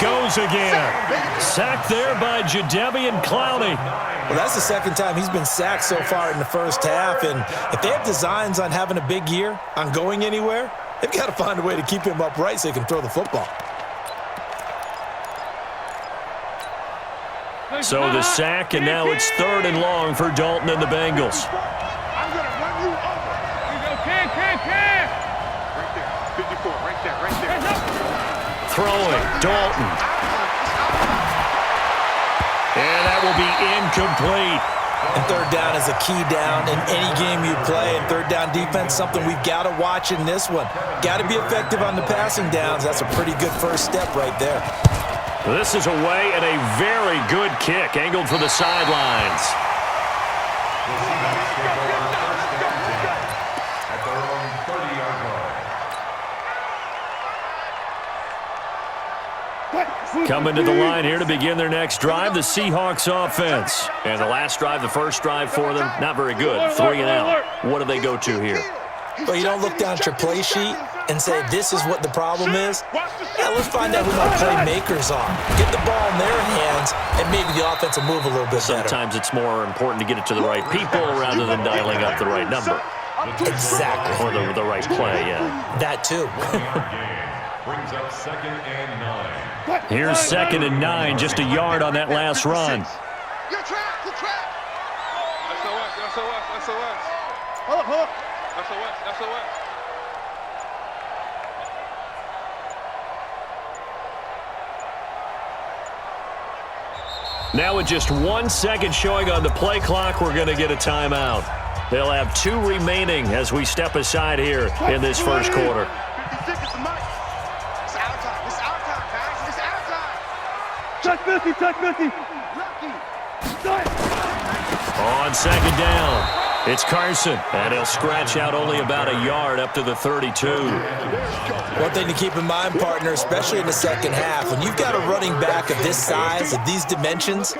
goes again. Sacked there by Jadeveon Clowney. Well, that's the second time he's been sacked so far in the first half, and if they have designs on having a big year, on going anywhere, they've got to find a way to keep him upright so he can throw the football. So the sack, and now it's 3rd and long for Dalton and the Bengals. I'm going to run you over. You go, can. Right there, 54, right there. Throwing, Dalton. And that will be incomplete. And 3rd down is a key down in any game you play. And 3rd down defense, something we've got to watch in this one. Got to be effective on the passing downs. That's a pretty good first step right there. This is away and a very good kick, angled for the sidelines. Coming to the line here to begin their next drive, the Seahawks offense. And the last drive, the first drive for them, not very good. 3 and out. What do they go to here? Well, you don't look down at your play sheet and say this is what the problem is. Yeah, let's find out who my playmakers are. Get the ball in their hands, and maybe the offense will move a little bit better. Sometimes it's more important to get it to the right people rather than dialing up the right number. Exactly. Or the right play, yeah. That too. Brings up 2nd and 9. Here's 2nd and 9, just a yard on that last run. Good track. SOS. SOS. Now with just 1 second showing on the play clock, we're going to get a timeout. They'll have 2 remaining as we step aside here in this first quarter. 56 is the money. It's out time, guys. It's out time. Touch 50. On 2nd down, it's Carson, and he'll scratch out only about a yard up to the 32. One thing to keep in mind, partner, especially in the second half, when you've got a running back of this size, of these dimensions,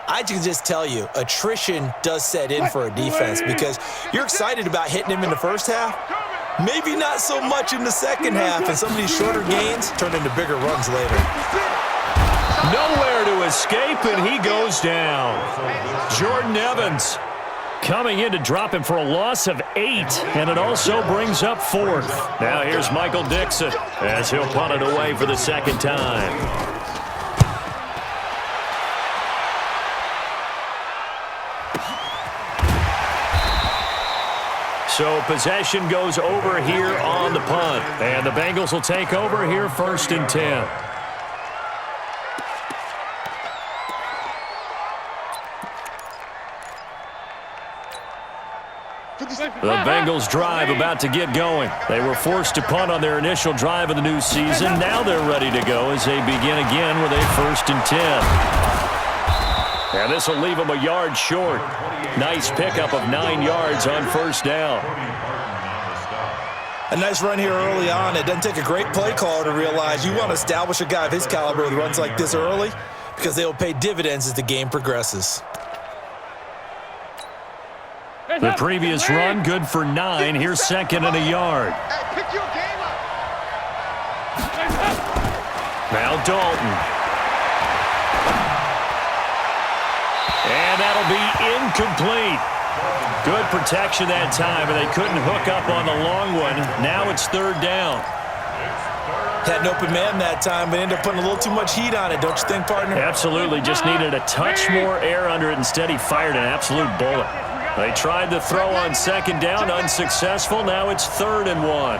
I can just tell you, attrition does set in for a defense because you're excited about hitting him in the first half, maybe not so much in the second half, and some of these shorter gains turn into bigger runs later. Nowhere to escape, and he goes down. Jordan Evans coming in to drop him for a loss of 8, and it also brings up 4th. Now here's Michael Dixon as he'll punt it away for the second time. So possession goes over here on the punt, and the Bengals will take over here 1st and 10. The Bengals drive about to get going. They were forced to punt on their initial drive of the new season. Now they're ready to go as they begin again with a 1st and 10. And this will leave them a yard short. Nice pickup of 9 yards on 1st down. A nice run here early on. It doesn't take a great play caller to realize you want to establish a guy of his caliber with runs like this early because they will pay dividends as the game progresses. The previous run, good for 9. Here's 2nd and a yard. Pick your game up. Now Dalton. And that'll be incomplete. Good protection that time, and they couldn't hook up on the long one. Now it's 3rd down. Had an open man that time, but ended up putting a little too much heat on it, don't you think, partner? Absolutely. Just needed a touch more air under it. Instead, he fired an absolute bullet. They tried to throw on 2nd down, unsuccessful. Now it's 3rd and 1.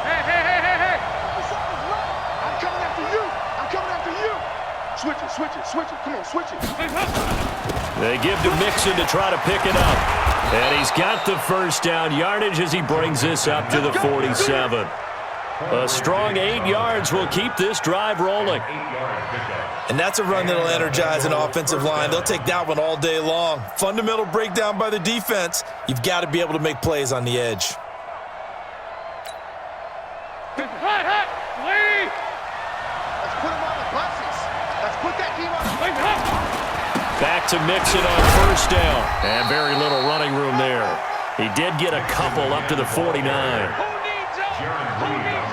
Hey. I'm coming after you. Switch it. Come on, switch it. They give to Mixon to try to pick it up. And he's got the 1st down yardage as he brings this up to the 47. A strong 8 yards will keep this drive rolling. And that's a run that'll energize an offensive line. They'll take that one all day long. Fundamental breakdown by the defense. You've got to be able to make plays on the edge. Let's put him on the buses. Let's put that team on the buses. Back to Mixon on 1st down. And very little running room there. He did get a couple up to the 49. Who needs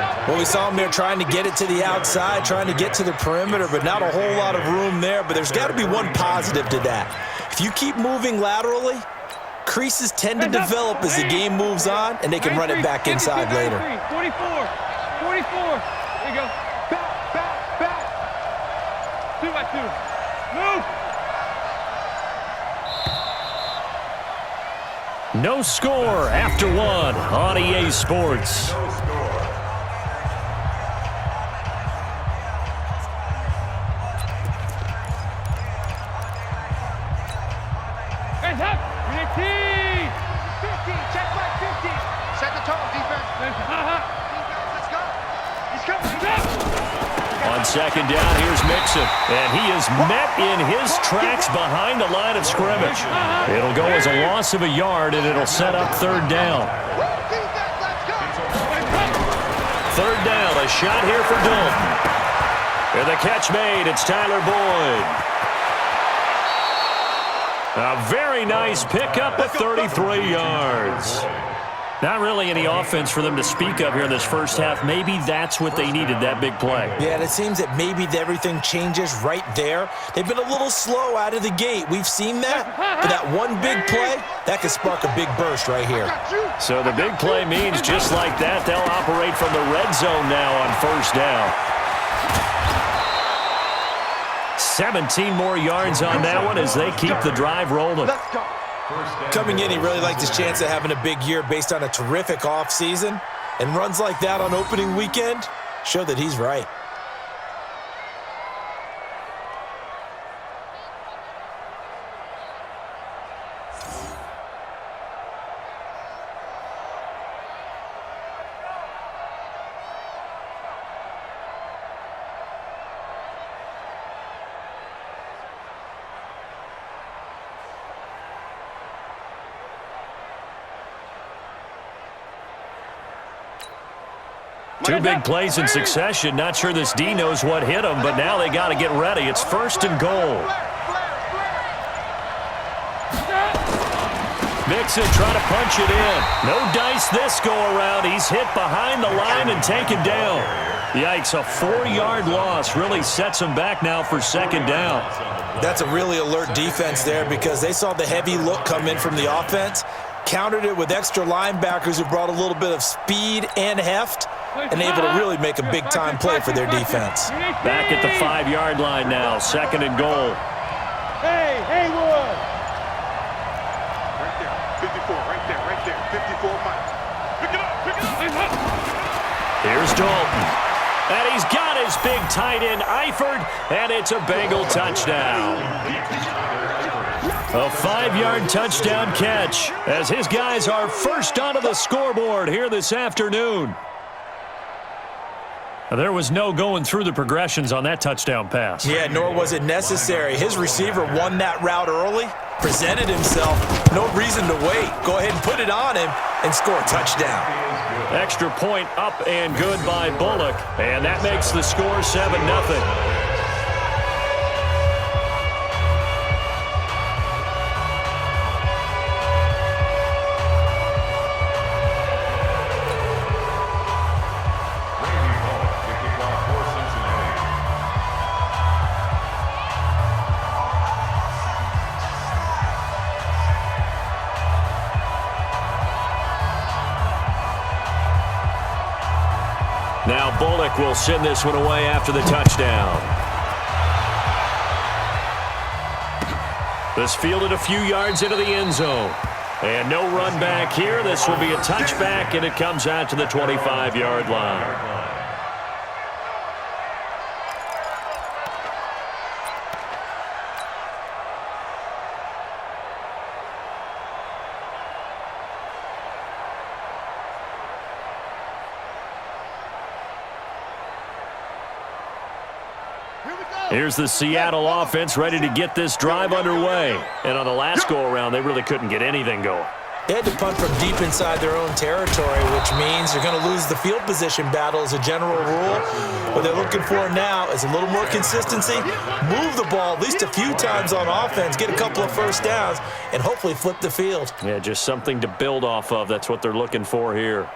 help? Well, we saw him there trying to get it to the outside, trying to get to the perimeter, but not a whole lot of room there. But there's got to be one positive to that. If you keep moving laterally, creases tend to develop as the game moves on, and they can run it back inside later. 44. There you go. Back. 2-by-2. Move. No score after one on EA Sports. Hands up. 50. Check back 50. Set the tone, defense. Defense, let's go. He's coming. On second down, here's Mixon, and he is met in his tracks behind the line of scrimmage. It'll go as a loss of a yard, and it'll set up third down. Defense, let's go. Third down, a shot here for Dalton. And the catch made, it's Tyler Boyd. A very nice pickup at 33 yards. Not really any offense for them to speak of here in this first half. Maybe that's what they needed, that big play. Yeah, and it seems that maybe everything changes right there. They've been a little slow out of the gate. We've seen that. But that one big play, that could spark a big burst right here. So the big play means just like that, they'll operate from the red zone now on first down. 17 more yards on that one as they keep the drive rolling. Let's go. Coming in, he really liked his chance of having a big year based on a terrific offseason. And runs like that on opening weekend show that he's right. Two big plays in succession. Not sure this D knows what hit him, but now they got to get ready. It's first and goal. Mixon trying to punch it in. No dice this go-around. He's hit behind the line and taken down. Yikes, a 4-yard loss really sets him back now for second down. That's a really alert defense there because they saw the heavy look come in from the offense, countered it with extra linebackers who brought a little bit of speed and heft, and able to really make a big-time play for their defense. Back at the 5-yard line now, second and goal. Hey, Haywood. Right there. 54, right there. 54, Mike. Pick it up. Here's Dalton. And he's got his big tight end, Eifert, and it's a Bengal touchdown. A 5-yard touchdown catch as his guys are first onto the scoreboard here this afternoon. There was no going through the progressions on that touchdown pass. Yeah, nor was it necessary. His receiver won that route early, presented himself, no reason to wait. Go ahead and put it on him and score a touchdown. Extra point up and good by Bullock, and that makes the score 7-0. Now Bullock will send this one away after the touchdown. This fielded a few yards into the end zone. And no run back here. This will be a touchback, and it comes out to the 25-yard line. Here's the Seattle offense ready to get this drive underway. And on the last go-around, they really couldn't get anything going. They had to punt from deep inside their own territory, which means they're going to lose the field position battle as a general rule. What they're looking for now is a little more consistency, move the ball at least a few times on offense, get a couple of first downs, and hopefully flip the field. Yeah, just something to build off of. That's what they're looking for here.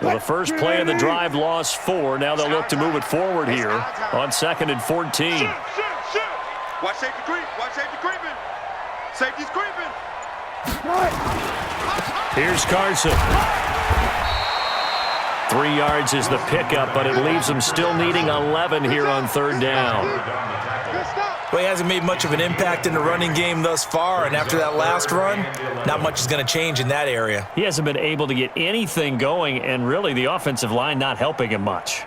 Well, the first play of the drive lost 4. Now they'll look to move it forward here on 2nd and 14. Shoot. Watch safety creep. Watch safety creeping. Safety's creeping. Here's Carson. 3 yards is the pickup, but it leaves them still needing 11 here on 3rd down. Well, he hasn't made much of an impact in the running game thus far, and after that last run, not much is going to change in that area. He hasn't been able to get anything going, and really the offensive line not helping him much.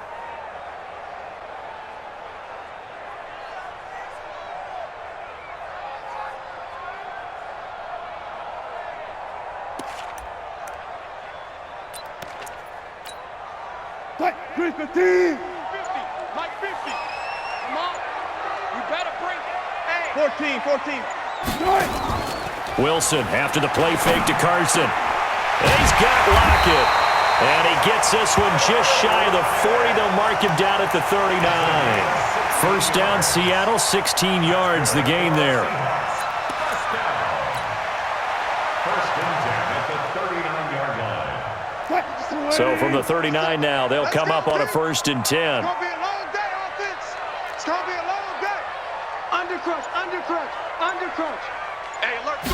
Mike 50. Mike 50. Come on. You better break it. 14. Wilson after the play fake to Carson. And he's got Lockett. And he gets this one just shy of the 40. They'll mark him down at the 39. First down, Seattle, 16 yards the gain there. So from the 39 now, they'll come up on a 1st and 10. It's going to be a long day, offense. It's going to be a long day. Undercrunch. Hey, alert 3.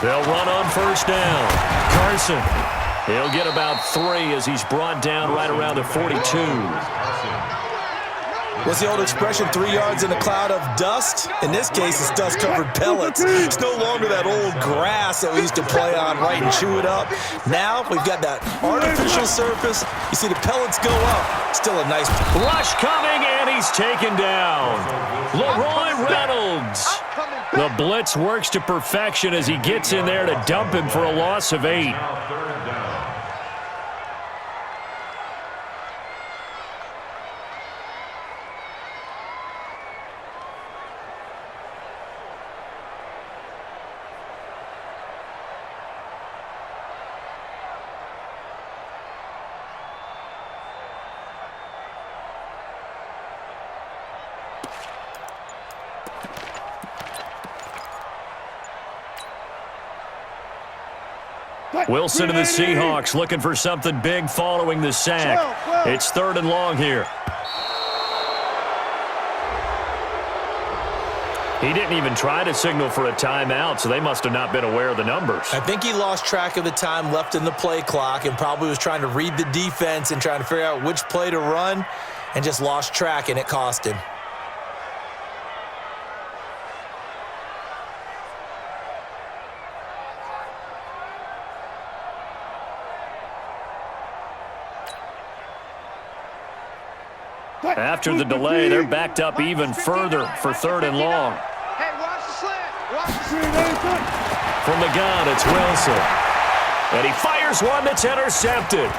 They'll run on 1st down. Carson, he'll get about 3 as he's brought down right around the 42. What's the old expression, 3 yards in a cloud of dust? In this case, it's dust-covered pellets. It's no longer that old grass that we used to play on, right, and chew it up. Now we've got that artificial surface. You see the pellets go up. Still a nice rush coming, and he's taken down. Leroy Reynolds. The blitz works to perfection as he gets in there to dump him for a loss of 8. Wilson and the Seahawks looking for something big following the sack. It's 3rd and long here. He didn't even try to signal for a timeout, so they must have not been aware of the numbers. I think he lost track of the time left in the play clock and probably was trying to read the defense and trying to figure out which play to run and just lost track, and it cost him. After the delay, they're backed up even further for 3rd and long. Hey, watch the slant. From the gun, it's Wilson. And he fires one that's intercepted.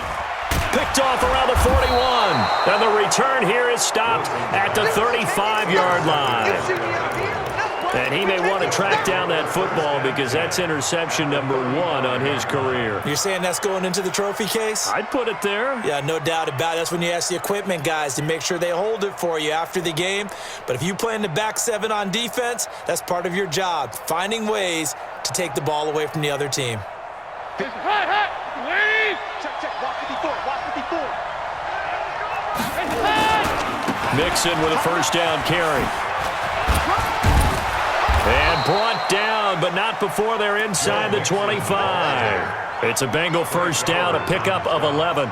Picked off around the 41. And the return here is stopped at the 35-yard line. And he may want to track down that football because that's interception number 1 on his career. You're saying that's going into the trophy case? I'd put it there. Yeah, no doubt about it. That's when you ask the equipment guys to make sure they hold it for you after the game. But if you play in the back 7 on defense, that's part of your job, finding ways to take the ball away from the other team. Leave. Check. Watch 54. Mixon with a first down carry. And brought down, but not before they're inside the 25. It's a Bengal first down, a pickup of 11.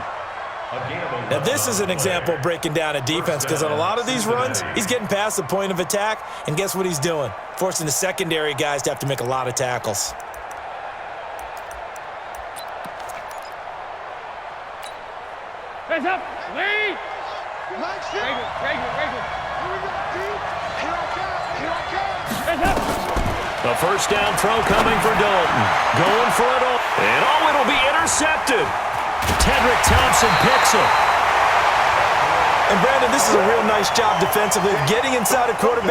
Now, this is an example of breaking down a defense because on a lot of these runs, he's getting past the point of attack, and guess what he's doing? Forcing the secondary guys to have to make a lot of tackles. Hands up. Lead. Regular. Hands up. A first down throw coming for Dalton. Going for it all. And it'll be intercepted. Tedrick Thompson picks it. And Brandon, this is a real nice job defensively of getting inside a quarterback.